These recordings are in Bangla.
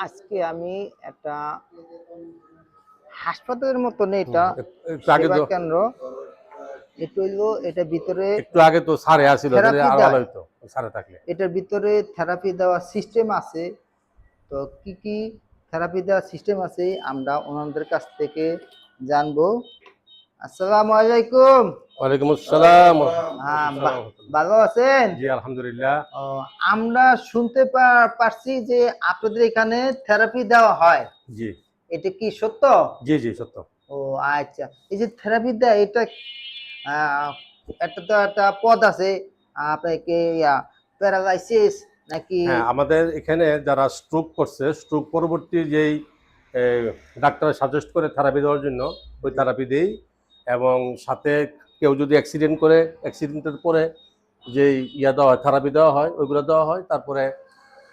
আজকে আমি একটা হাসপাতালের মতন এটা একটু আগে সেবা তো কেন্দ্র। এটা হইলো এটা ভিতরে একটু আগে তো সারে আসিল, তাহলে থেরাপি আরো ভালো দেয়। হইতো সারে থাকলে। এটার ভিতরে থেরাপি দেওয়ার সিস্টেম আছে। তো কি কি থেরাপি দেওয়ার সিস্টেম আছে আমরা ওনাদের কাছ থেকে জানবো। আসসালামু আলাইকুম। ওয়ালাইকুম আসসালাম। হ্যাঁ, আসসালাম। ভালো আছেন? জি আলহামদুলিল্লাহ। ও, আমরা শুনতে পারছি যে আপনাদের এখানে থেরাপি দেওয়া হয়। জি এটা কি সত্য? জি জি সত্য। ও আচ্ছা, এই যে থেরাপি দেয় এটা আহ, একটা তো একটা পদ আছে আপনাকে প্যারালাইসিস নাকি? হ্যাঁ, আমাদের এখানে যারা স্ট্রোক করছে, স্ট্রোক পরবর্তী যেই ডাক্তার সাজেস্ট করে থেরাপি দেওয়ার জন্য, ওই থেরাপি দেই। এবং সাথে কেউ যদি অ্যাক্সিডেন্ট করে, অ্যাক্সিডেন্টের পরে যেই দেওয়া হয়, থেরাপি দেওয়া হয়, ওইগুলো দেওয়া হয়। তারপরে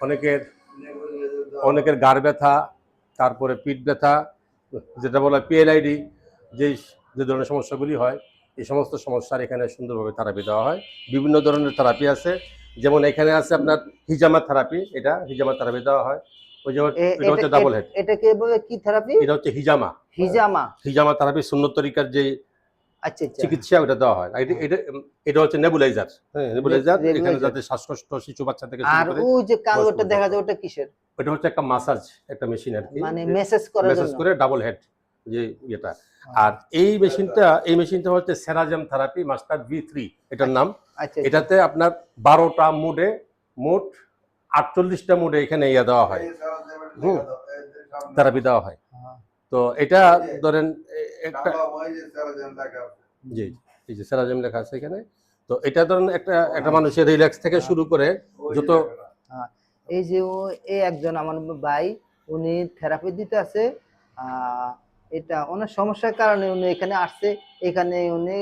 অনেকের অনেকের গাড় ব্যথা, তারপরে পিঠ ব্যথা, যেটা বলা পিএলআইডি, যেই যে ধরনের সমস্যাগুলি হয়, এই সমস্ত সমস্যার এখানে সুন্দরভাবে থেরাপি দেওয়া হয়। বিভিন্ন ধরনের থেরাপি আছে, যেমন এখানে আছে আপনার হিজামা থেরাপি। এটা হিজামা থেরাপি দেওয়া হয়। ওই যেমন এটা এটা হচ্ছে ডাবল হেড, এটাকে বলে কি থেরাপি? এটা হচ্ছে হিজামা। হিজামা। হিজামা থেরাপি সুন্নত তরিকার যে আচ্ছা আচ্ছা। চিকিৎসা, ওটা দেওয়া হয়। আর এটা এটা হচ্ছে নেবুলাইজার। হ্যাঁ, নেবুলাইজার এখানে রেগুলাইজার। যাতে শ্বাসকষ্ট শিশু বাচ্চা থেকে শুরু আর করে ওই যে বয়স্ক কালোটা দেখা পর্যন্ত। যায় ওটা কিসের? ওটা হচ্ছে একটা মাসাজ, একটা মেশিন আর কি, মানে মেসেজ করার মেসেজ জন্য? করে ডাবল হেড যে ইয়েটা। আর এই মেশিনটা হচ্ছে সেরাজাম থেরাপি মাস্টার V3 এটার নাম। আচ্ছা আচ্ছা। এটাতে আপনার 12টা মোডে, মোট 48টা মোডে এখানে দেওয়া হয়, থেরাপি দেওয়া হয়। তো এটা ধরেন একটা, জি এই যে সেরাজাম লেখা আছে এখানে। তো এটা ধরেন একটা একটা মানুষের রিল্যাক্স থেকে শুরু করে যত এই যে এই একজন আমার ভাই, উনি থেরাপি দিতে আছে। এটা ওনার সমস্যার কারণে উনি এখানে আসছে। এখানে উনি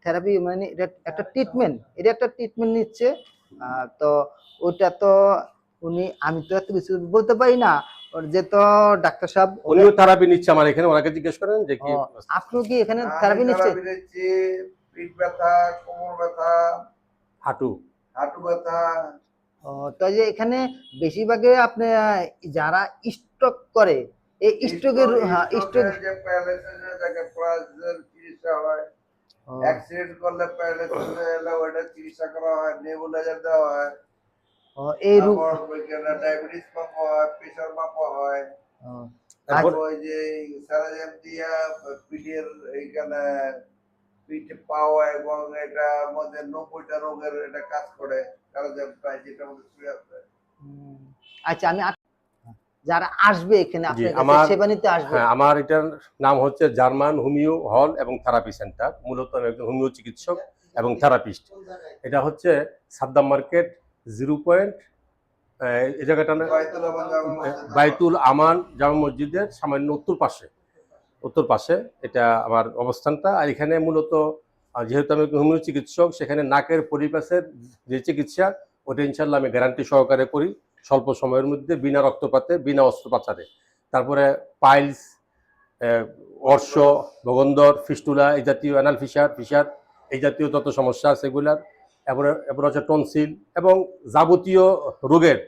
থেরাপি মানে এটা একটা ট্রিটমেন্ট, এটা একটা ট্রিটমেন্ট নিচ্ছে। তো ওটা তো উনি, আমি তো এত কিছু বলতে পারি না। ওর যে তো ডাক্তার সাহেব উনিও থেরাপি নিচ্ছে আমার এখানে, ওনাকে জিজ্ঞেস করেন যে কি। আপনি কি এখানে থেরাপি নিচ্ছে? পিঠ ব্যথা, কোমর ব্যথা, হাঁটু হাঁটু ব্যথা। তো যে এখানে বেশিরভাগই আপনি যারা স্ট্রোক করে, এই স্ট্রোকের স্ট্রোক যে প্যারালাইসিসের জায়গায় প্যারালাইসিসের চিকিৎসা হয়, অ্যাক্সিডেন্ট করলে প্যারালাইসিস হলে ওটা চিকিৎসা করা হয়, নেবুলাইজার দেওয়া হয়। এই রোগ তারপর ডায়াবেটিস মাপা হয়, প্রেসার মাপা হয়। তারপর ওই যে স্যালাইন দিয়া পিঠের এইখানে পিঠে পাওয়া, এবং এটার মধ্যে 90টা রোগের এটা কাজ করে। স্যালাইন প্রায় যেটা মধ্যে শুয়ে আছে। আচ্ছা, আমি যারা আসবে এখানে জি আপনার কাছে আমার, সেবা নিতে আসবে। হ্যাঁ আমার এটার নাম হচ্ছে জার্মান হোমিও হল এবং থেরাপি সেন্টার। মূলত আমি একজন হোমিও চিকিৎসক এবং থেরাপিস্ট। এটা হচ্ছে সাদ্দাম মার্কেট 0 এই জায়গাটা না, বাইতুল আমান জামা মসজিদের সামান্য উত্তর পাশে এটা আমার অবস্থানটা। আর এখানে মূলত যেহেতু আমি হোমিও চিকিৎসক, সেখানে নাকের পরিপাশের যে চিকিৎসা, ওটা ইনশাল্লাহ আমি গ্যারান্টি সহকারে করি, স্বল্প সময়ের মধ্যে, বিনা রক্তপাতে, বিনা অস্ত্রোপচারে। তারপরে পাইলস, অর্শ, ভগন্দর, ফিস্টুলা, এই জাতীয় অ্যানাল ফিশার এই জাতীয় যত সমস্যা আছে এগুলার, এরপরে হচ্ছে টনসিল এবং যাবতীয় রোগের,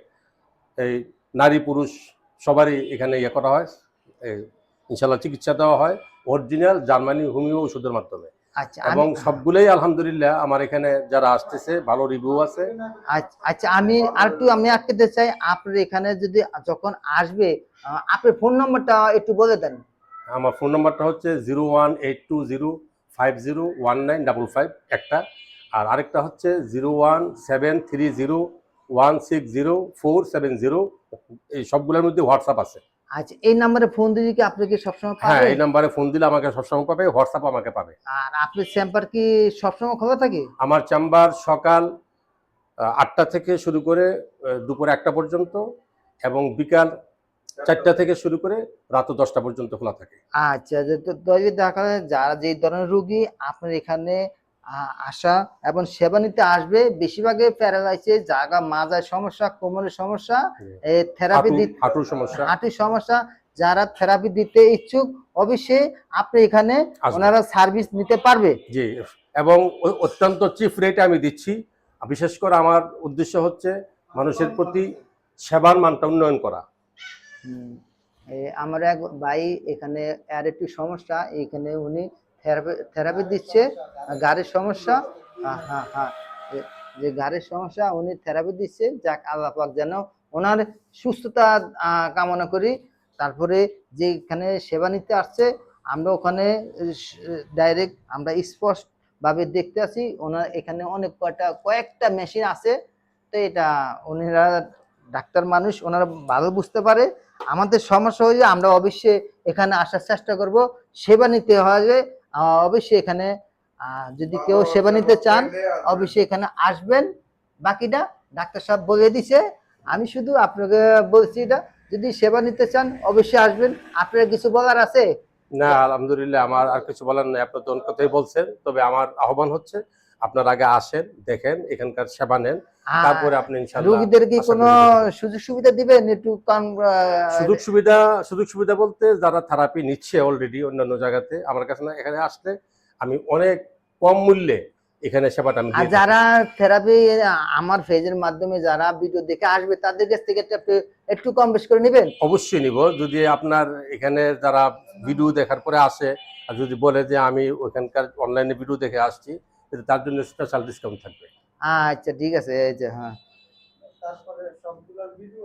এই নারী পুরুষ সবারই এখানে করা হয়। ইনশাল্লাহ চিকিৎসা দেওয়া হয় অরিজিনাল জার্মানি হোমিও ওষুধের মাধ্যমে। আচ্ছা, এবং সবগুলোই আলহামদুলিল্লাহ আমার এখানে যারা আসতেছে ভালো রিভিউ আছে। আচ্ছা, আমি আমি আটকাতে চাই, আপনার এখানে যদি যখন আসবে আপনার ফোন নম্বরটা একটু বলে দেন। আমার ফোন নাম্বারটা হচ্ছে 01820501955 একটা, আর আরেকটা হচ্ছে 01730160470। এই সবগুলোর মধ্যে হোয়াটসঅ্যাপ আছে। আচ্ছা, এই নাম্বারে ফোন দিলে কি আপনি কি সবসময় হ্যাঁ, পাবেন? এই নাম্বারে ফোন দিলে আমাকে সবসময় পাবে, হোয়াটসঅ্যাপ আমাকে পাবে। আর আপনার চেম্বার কি সবসময় খোলা থাকে? আমার চেম্বার সকাল 8টা থেকে শুরু করে দুপুর 1টা পর্যন্ত, এবং বিকাল 4টা থেকে শুরু করে রাত 10টা পর্যন্ত খোলা থাকে। আচ্ছা, দেখা যায় যারা যে ধরনের রোগী আপনার এখানে আসা এবং সেবা নিতে আসবে, বেশিরভাগই প্যারালাইসিস, জায়গা মাজার সমস্যা, কোমরের সমস্যা, থেরাপি হাঁটুর সমস্যা, হাঁটুর সমস্যা, যারা থেরাপি দিতে ইচ্ছুক অবশ্যই আপনি এখানে ওনারা সার্ভিস নিতে পারবে। জি, এবং অত্যন্ত চিপ রেটে আমি দিচ্ছি। বিশেষ করে আমার উদ্দেশ্য হচ্ছে মানুষের প্রতি সেবার মানটা উন্নয়ন করা। হুম। আমার এক ভাই এখানে আর একটু সমস্যা, এখানে উনি থেরাপি দিচ্ছে, গাড়ির সমস্যা। হ্যাঁ হ্যাঁ হ্যাঁ, যে গাড়ির সমস্যা উনি থেরাপি দিচ্ছে, যাক আল্লাহ পাক যেন ওনার সুস্থতা কামনা করি। তারপরে যে এখানে সেবা নিতে আসছে, আমরা ওখানে ডাইরেক্ট আমরা স্পষ্ট ভাবে দেখতে আছি, ওনার এখানে অনেক কয়েকটা মেশিন আছে। তো এটা ওনারা ডাক্তার মানুষ, ওনারা ভালো বুঝতে পারে। আমাদের সমস্যা হয়ে যায়, আমরা অবশ্যই এখানে আসার চেষ্টা করব, সেবা নিতে হবে। অবশ্যই এখানে যদি কেউ সেবা নিতে চান অবশ্যই এখানে আসবেন। বাকিটা ডাক্তার সাহেব বলে দিছে, আমি শুধু আপনাকে বলছি এটা, যদি সেবা নিতে চান অবশ্যই আসবেন। আপনার কিছু বলার আছে? না, আলহামদুলিল্লাহ, আমার আর কিছু বলার নেই, আপনি তো অনেক কথাই বলছেন। তবে আমার আহ্বান হচ্ছে আপনার আগে আসেন, দেখেন, এখানকার সেবা নেন, তারপরে আপনি ইনশাল্লাহ রোগীদের কি আশা কোনো করি যেতে পারেন। সুযোগ সুবিধা দিবেন একটু কম? সুযোগ সুবিধা বলতে, যারা থেরাপি নিচ্ছে অলরেডি অন্যান্য জায়গাতে, আমার কাছে না, এখানে আসলে আমি অনেক কম মূল্যে এখানে সেবাটা আমি আর দিয়ে থাকি। যারা থেরাপি আমার পেজের মাধ্যমে যারা ভিডিও দেখে আসবে তাদের কাছ থেকে একটু কম বেশ করে নেবেন? অবশ্যই নিব। যদি আপনার এখানে যারা ভিডিও দেখার পরে আসে, আর যদি বলে যে আমি ওইখানকার অনলাইনে ভিডিও দেখে আসছি, তার জন্য স্পেশাল ডিসকাউন্ট থাকবে। আচ্ছা ঠিক আছে, এই যে হ্যাঁ। তারপরে সবগুলোর ভিডিও